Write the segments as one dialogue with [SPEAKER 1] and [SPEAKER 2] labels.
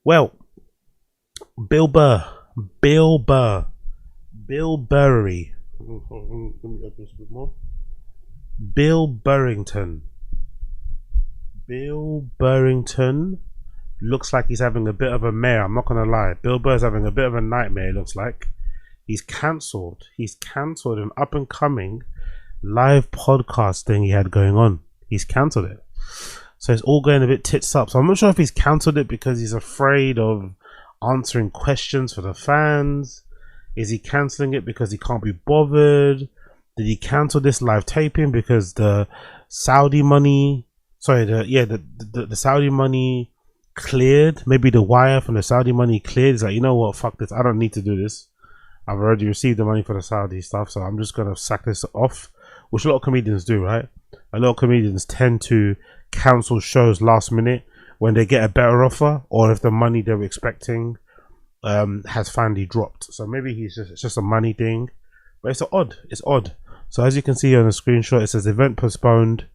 [SPEAKER 1] Well, Bill Burr, Bill Burr, Bill Burry, let me open this a bit more. Bill Burrington. Bill Burrington looks like he's having a bit of a mare. I'm not gonna lie. Bill Burr's having a bit of a nightmare. It looks like he's cancelled. He's cancelled an up and coming live podcast thing he had going on. He's cancelled it. So it's all going a bit tits up. So I'm not sure if he's cancelled it because he's afraid of answering questions for the fans. Is he cancelling it because he can't be bothered? Did he cancel this live taping because the Saudi money? Sorry, the Saudi money cleared. Maybe the wire from the Saudi money cleared. He's like, you know what? Fuck this. I don't need to do this. I've already received the money for the Saudi stuff, so I'm just gonna sack this off. Which a lot of comedians do, right? A lot of comedians tend to cancel shows last minute when they get a better offer, or if the money they were expecting has finally dropped. So maybe it's just a money thing, but it's odd. So as you can see on the screenshot, it says event postponed.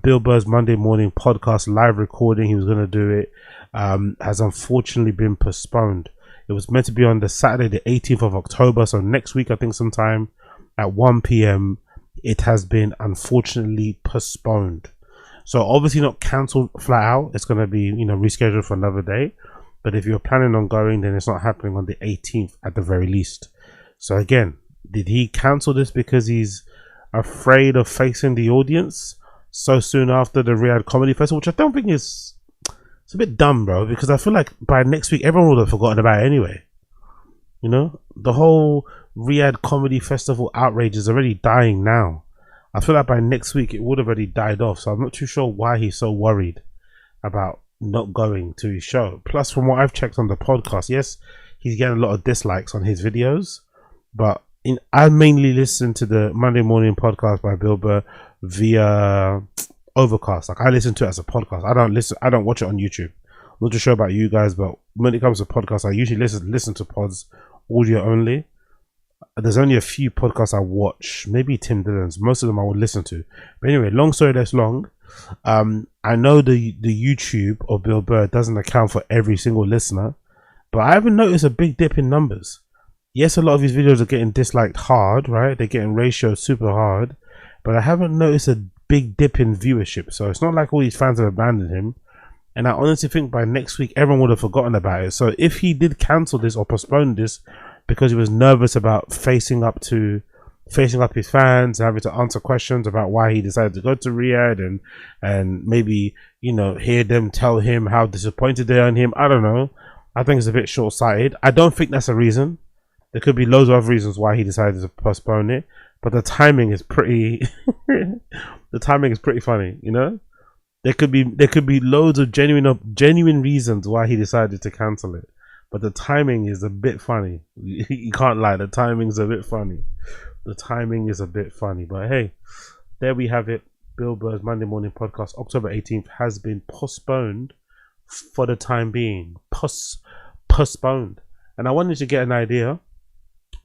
[SPEAKER 1] Bill Burr's Monday morning podcast live recording, he was going to do it, has unfortunately been postponed. It was meant to be on the Saturday the 18th of October, so next week I think sometime at 1 p.m. It has been unfortunately postponed. So obviously not cancelled flat out. It's going to be, rescheduled for another day. But if you're planning on going, then it's not happening on the 18th at the very least. So again, did he cancel this because he's afraid of facing the audience so soon after the Riyadh Comedy Festival? Which I don't think it's a bit dumb, bro, because I feel like by next week everyone would have forgotten about it anyway. The whole Riyadh Comedy Festival outrage is already dying now. I feel like by next week it would have already died off. So I'm not too sure why he's so worried about not going to his show. Plus, from what I've checked on the podcast, yes, he's getting a lot of dislikes on his videos, but I mainly listen to the Monday morning podcast by Bill Burr via Overcast. Like, I listen to it as a podcast. I don't watch it on YouTube. I'm not too sure about you guys, but when it comes to podcasts, I usually listen to pods audio only. There's only a few podcasts I watch, maybe Tim Dillon's. Most of them I would listen to. But anyway, long story less long. I know the YouTube of Bill Burr doesn't account for every single listener, but I haven't noticed a big dip in numbers. Yes, a lot of his videos are getting disliked hard, right? They're getting ratioed super hard, but I haven't noticed a big dip in viewership. So it's not like all these fans have abandoned him. And I honestly think by next week everyone would have forgotten about it. So if he did cancel this or postpone this because he was nervous about facing up his fans and having to answer questions about why he decided to go to Riyadh and maybe, hear them tell him how disappointed they are in him. I don't know. I think it's a bit short-sighted. I don't think that's a reason. There could be loads of other reasons why he decided to postpone it, but the timing is pretty funny, There could be loads of genuine reasons why he decided to cancel it, but the timing is a bit funny. You can't lie, the timing's a bit funny. But hey, there we have it. Bill Burr's Monday morning podcast, October 18th, has been postponed for the time being. Postponed. And I wanted to get an idea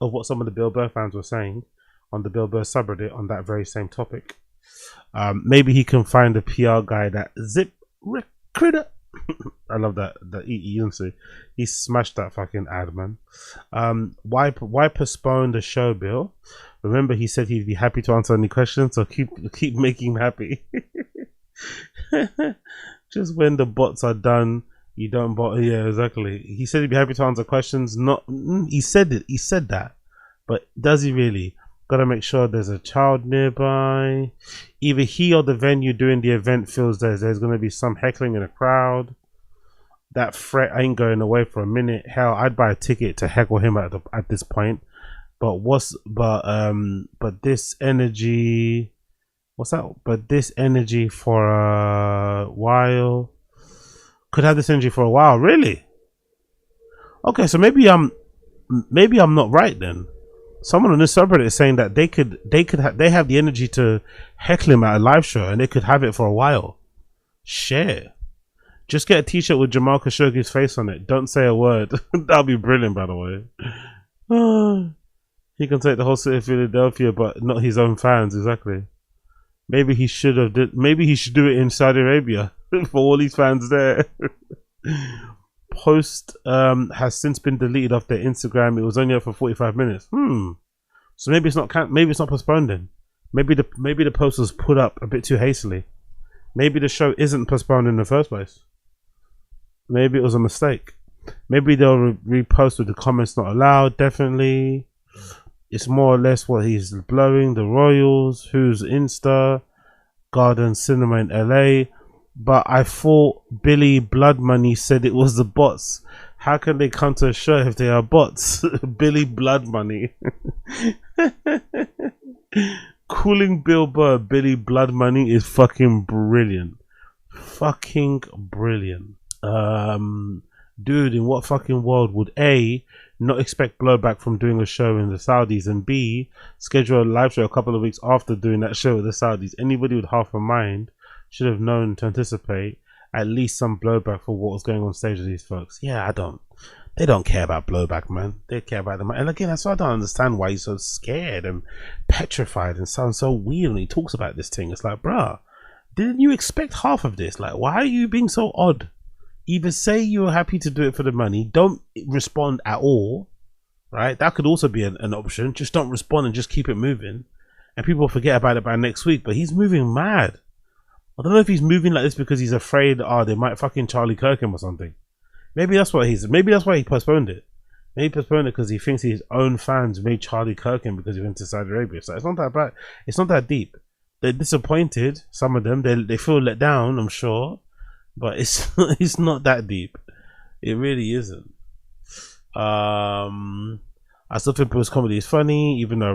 [SPEAKER 1] of what some of the Bill Burr fans were saying on the Bill Burr subreddit on that very same topic. Maybe he can find a PR guy that zip recruiter. I love that he smashed that fucking ad, man. Why postpone the show, Bill? Remember, he said he'd be happy to answer any questions, so keep making him happy. Just when the bots are done, you don't bot. Yeah, exactly. He said he'd be happy to answer questions. He said that, but does he really? Gotta make sure there's a child nearby. Either he or the venue doing the event feels there's gonna be some heckling in the crowd. That threat ain't going away for a minute. Hell, I'd buy a ticket to heckle him at this point. But this energy, what's that? But this energy for a while. Could have this energy for a while, really? Okay, so maybe I'm not right then. Someone on this subreddit is saying that they have the energy to heckle him at a live show and they could have it for a while. Share. Just get a t-shirt with Jamal Khashoggi's face on it. Don't say a word. That'll be brilliant, by the way. He can take the whole city of Philadelphia, but not his own fans. Exactly. Maybe he should do it in Saudi Arabia for all these fans there. post has since been deleted off their Instagram. It was only up for 45 minutes. So maybe it's not postponed then. Maybe the post was put up a bit too hastily. Maybe the show isn't postponed in the first place. Maybe it was a mistake. Maybe they'll repost with the comments not allowed. Definitely. It's more or less what he's blowing. The Royals, who's Insta, Garden Cinema in LA. But I thought Billy Blood Money said it was the bots. How can they come to a show if they are bots? Billy Blood Money. Calling Bill Burr Billy Blood Money is fucking brilliant. Fucking brilliant. Dude, in what fucking world would A, not expect blowback from doing a show in the Saudis, and B, schedule a live show a couple of weeks after doing that show with the Saudis? Anybody with half a mind should have known to anticipate at least some blowback for what was going on stage with these folks. Yeah, they don't care about blowback, man. They care about them. And again, that's why I don't understand why he's so scared and petrified and sounds so weird when he talks about this thing. It's like, bruh, didn't you expect half of this? Like, why are you being so odd? Either say you're happy to do it for the money, don't respond at all, right? That could also be an option. Just don't respond and just keep it moving, and people forget about it by next week. But he's moving mad. I don't know if he's moving like this because he's afraid they might fucking Charlie Kirk him or something. Maybe that's why he postponed it. Maybe he postponed it because he thinks his own fans made Charlie Kirk him because he went to Saudi Arabia. So it's not that bad. It's not that deep. They're disappointed. Some of them, they feel let down, I'm sure. But it's not that deep. It really isn't. I still think Bruce's comedy is funny, even though I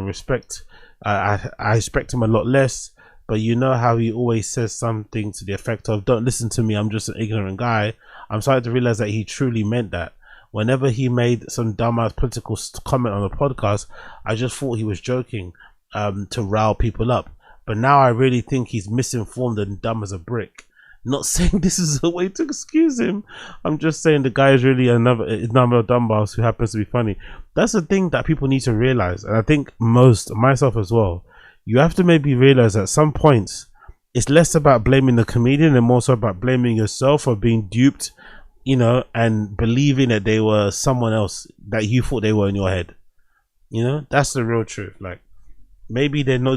[SPEAKER 1] respect him a lot less. But you know how he always says something to the effect of, don't listen to me, I'm just an ignorant guy. I'm starting to realize that he truly meant that. Whenever he made some dumbass political comment on a podcast, I just thought he was joking to rile people up. But now I really think he's misinformed and dumb as a brick. Not saying this is a way to excuse him. I'm just saying the guy is really another dumbass who happens to be funny. That's the thing that people need to realize, and I think myself as well. You have to maybe realize at some points it's less about blaming the comedian and more so about blaming yourself for being duped, you know, and believing that they were someone else that you thought they were in your head. You know, that's the real truth. Like, maybe they're no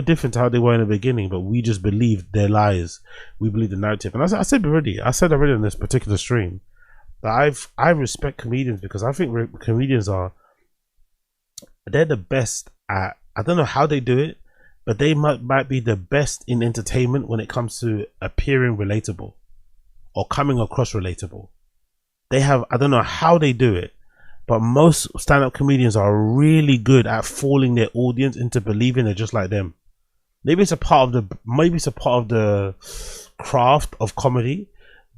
[SPEAKER 1] different to how they were in the beginning, but we just believe their lies. We believe the narrative. And I said already on this particular stream that I respect comedians because I think comedians they're the best at, I don't know how they do it, but they might be the best in entertainment when it comes to appearing relatable or coming across relatable. I don't know how they do it, but most stand-up comedians are really good at fooling their audience into believing they're just like them. Maybe it's a part of the craft of comedy,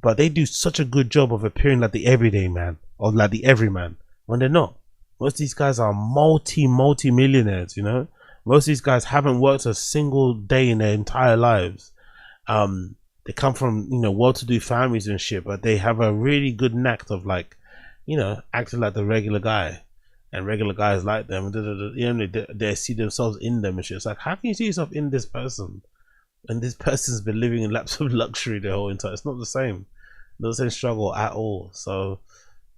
[SPEAKER 1] but they do such a good job of appearing like the everyday man or like the everyman when they're not. Most of these guys are multi-millionaires, you know. Most of these guys haven't worked a single day in their entire lives. They come from, you know, well-to-do families and shit, but they have a really good knack of, like, you know, acting like the regular guy, and regular guys like them. You know, they see themselves in them and shit. It's like, how can you see yourself in this person? And this person's been living in laps of luxury their whole entire. It's not the same. Not the same struggle at all. So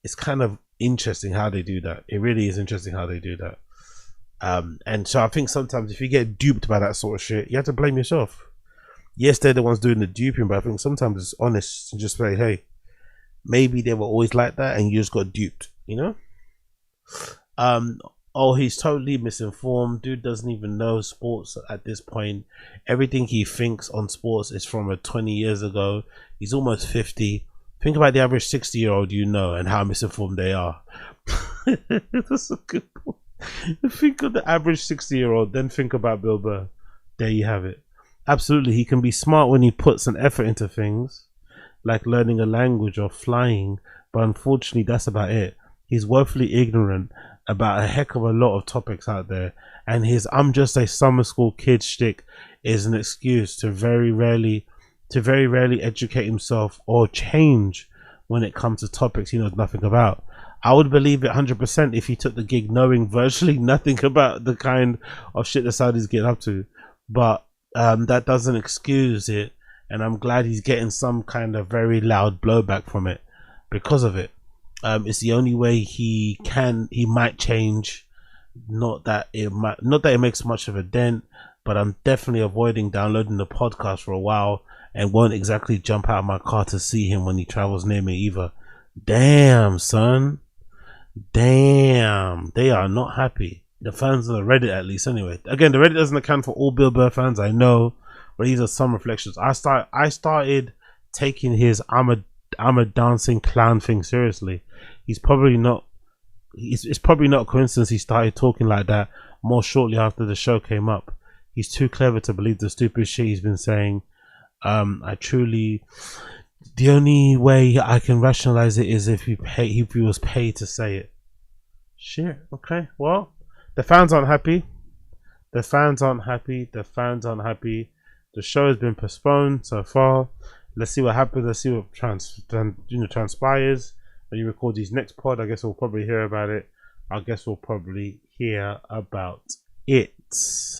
[SPEAKER 1] it's kind of interesting how they do that. It really is interesting how they do that. And so I think sometimes if you get duped by that sort of shit, you have to blame yourself. Yes, they're the ones doing the duping, but I think sometimes it's honest to just say, hey, maybe they were always like that and you just got duped, you know? Oh, he's totally misinformed. Dude doesn't even know sports at this point. Everything he thinks on sports is from 20 years ago. He's almost 50. Think about the average 60-year-old you know and how misinformed they are. That's a good point. Think of the average 60-year-old, then think about Bill Burr. There you have it. Absolutely, he can be smart when he puts an effort into things, like learning a language or flying, but unfortunately that's about it. He's woefully ignorant about a heck of a lot of topics out there, and his I'm just a summer school kid shtick is an excuse to very rarely educate himself or change when it comes to topics he knows nothing about. I would believe it 100% if he took the gig knowing virtually nothing about the kind of shit the Saudis get up to, but that doesn't excuse it, and I'm glad he's getting some kind of very loud blowback from it. because of it. It's the only way he might change. Not that it makes much of a dent, but I'm definitely avoiding downloading the podcast for a while, and won't exactly jump out of my car to see him when he travels near me either. Damn, son. Damn, they are not happy. The fans on the Reddit, at least, anyway. Again, the Reddit doesn't account for all Bill Burr fans, I know, but these are some reflections. I started taking his I'm a dancing clown thing seriously. He's probably not. It's probably not a coincidence he started talking like that more shortly after the show came up. He's too clever to believe the stupid shit he's been saying. The only way I can rationalize it is if he was paid to say it. Shit. Okay. Well, the fans aren't happy. The fans aren't happy. The show has been postponed so far. Let's see what happens. Let's see what transpires. When you record these next pod, I guess we'll probably hear about it.